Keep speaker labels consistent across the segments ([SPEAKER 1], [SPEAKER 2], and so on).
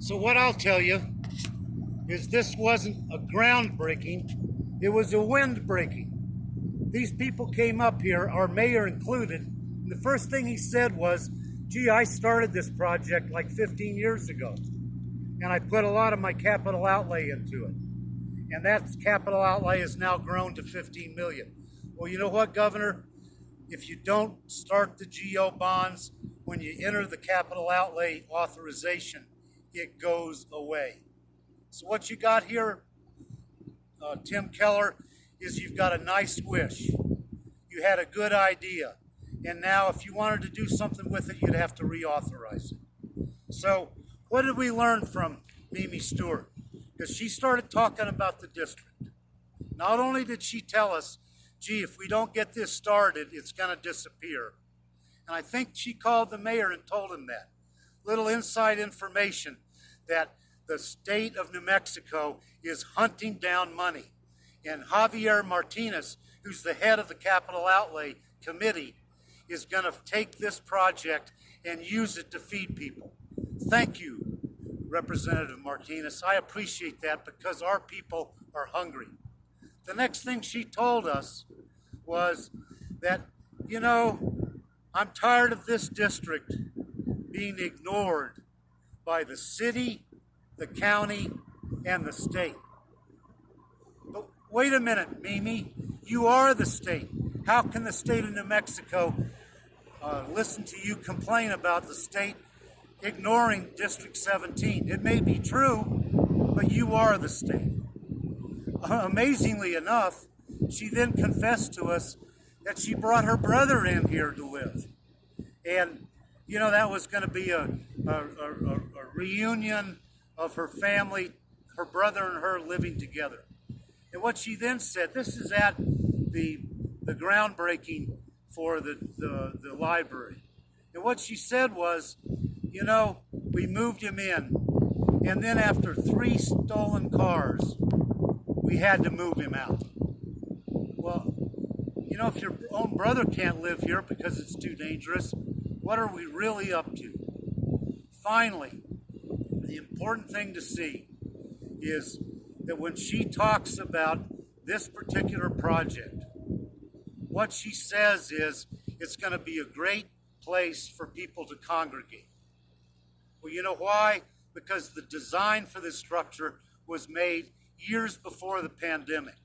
[SPEAKER 1] So what I'll tell you is this wasn't a groundbreaking, it was a wind breaking. These people came up here, our mayor included, and the first thing he said was, gee, I started this project like 15 years ago, and I put a lot of my capital outlay into it. And that capital outlay has now grown to 15 million. Well, you know what, Governor? If you don't start the GO bonds, when you enter the capital outlay authorization, it goes away. So what you got here, Tim Keller, is you've got a nice wish. You had a good idea. And now if you wanted to do something with it, you'd have to reauthorize it. So what did we learn from Mimi Stewart? Because she started talking about the district. Not only did she tell us, gee, if we don't get this started, it's going to disappear. And I think she called the mayor and told him that. Little inside information that the state of New Mexico is hunting down money. And Javier Martinez, who's the head of the Capital Outlay Committee, is going to take this project and use it to feed people. Thank you, Representative Martinez. I appreciate that because our people are hungry. The next thing she told us was that, you know, I'm tired of this district being ignored by the city, the county, and the state. But wait a minute, Mimi, you are the state. How can the state of New Mexico listen to you complain about the state ignoring District 17? It may be true, but you are the state. Amazingly enough, she then confessed to us that she brought her brother in here to live. And, you know, that was going to be a reunion of her family, her brother and her living together. And what she then said, this is at the groundbreaking for the library. And what she said was, you know, we moved him in, and then after 3 stolen cars, we had to move him out. Well, you know, if your own brother can't live here because it's too dangerous, what are we really up to? Finally, the important thing to see is that when she talks about this particular project, what she says is it's going to be a great place for people to congregate. Well, you know why? Because the design for this structure was made years before the pandemic.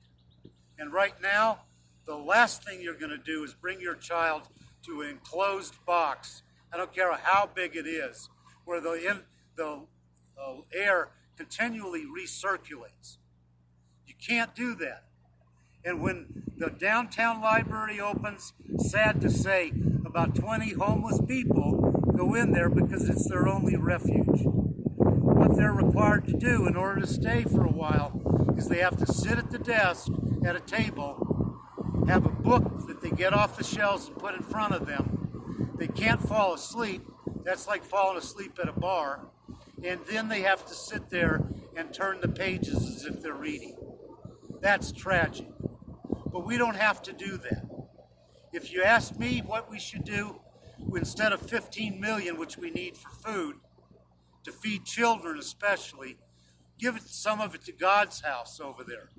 [SPEAKER 1] And right now, the last thing you're going to do is bring your child to an enclosed box, I don't care how big it is, where the air continually recirculates. You can't do that. And when the downtown library opens, sad to say, about 20 homeless people go in there because it's their only refuge. What they're required to do in order to stay for a while is they have to sit at the desk at a table, have a book that they get off the shelves and put in front of them. They can't fall asleep. That's like falling asleep at a bar. And then they have to sit there and turn the pages as if they're reading. That's tragic. But we don't have to do that. If you ask me what we should do, instead of 15 million, which we need for food, to feed children especially, give some of it to God's house over there.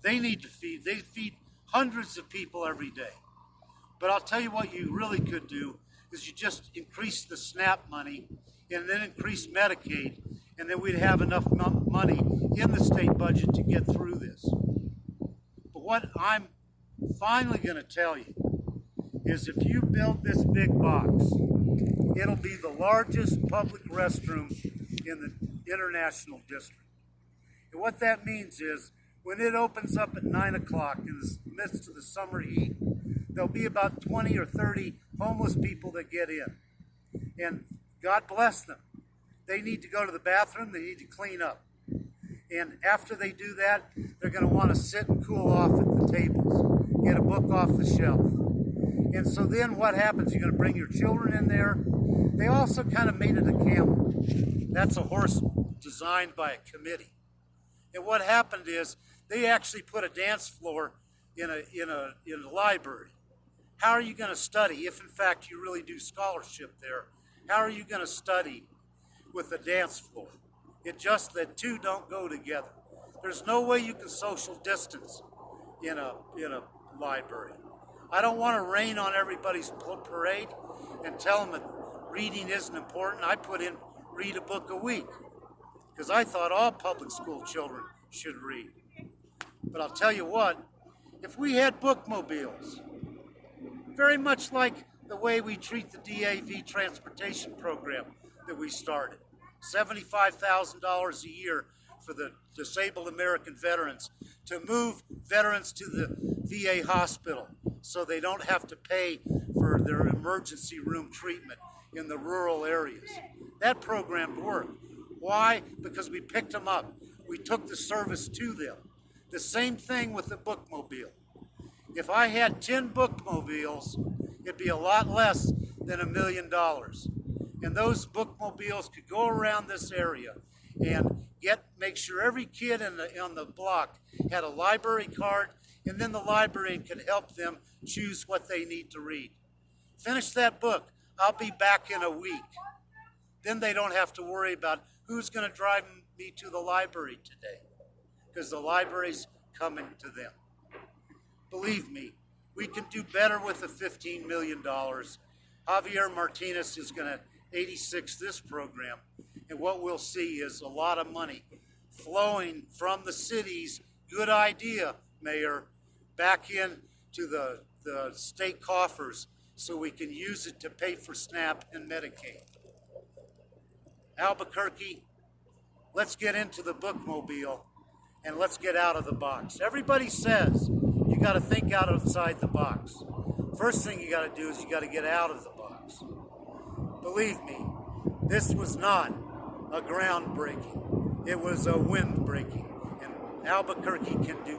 [SPEAKER 1] They need to feed. They feed hundreds of people every day. But I'll tell you what you really could do is you just increase the SNAP money and then increase Medicaid, and then we'd have enough money in the state budget to get through this. But what I'm finally going to tell you is if you build this big box, it'll be the largest public restroom in the International District. And what that means is when it opens up at 9 o'clock in the midst of the summer heat, there'll be about 20 or 30 homeless people that get in. And God bless them. They need to go to the bathroom, they need to clean up. And after they do that, they're going to want to sit and cool off at the tables, get a book off the shelf. And so then what happens? You're going to bring your children in there. They also kind of made it a camel. That's a horse designed by a committee. And what happened is they actually put a dance floor in a library. How are you going to study if, in fact, you really do scholarship there? How are you going to study with a dance floor? It just that two don't go together. There's no way you can social distance in a library. I don't want to rain on everybody's parade and tell them that reading isn't important. I put in read a book a week because I thought all public school children should read. But I'll tell you what, if we had bookmobiles, very much like the way we treat the DAV transportation program that we started, $75,000 a year for the disabled American veterans to move veterans to the VA hospital so they don't have to pay for their emergency room treatment in the rural areas. That program worked. Why? Because we picked them up. We took the service to them. The same thing with the bookmobile. If I had 10 bookmobiles, it'd be a lot less than $1 million. And those bookmobiles could go around this area and make sure every kid on the block had a library card, and then the librarian could help them choose what they need to read. Finish that book. I'll be back in a week. Then they don't have to worry about who's going to drive me to the library today, because the library's coming to them. Believe me, we can do better with the $15 million. Javier Martinez is going to 86 this program, and what we'll see is a lot of money flowing from the city's good idea, Mayor, back into the state coffers so we can use it to pay for SNAP and Medicaid. Albuquerque, let's get into the bookmobile and let's get out of the box. Everybody says you got to think outside the box. First thing you got to do is you got to get out of the box. Believe me, this was not a groundbreaking. It was a windbreaking, and Albuquerque can do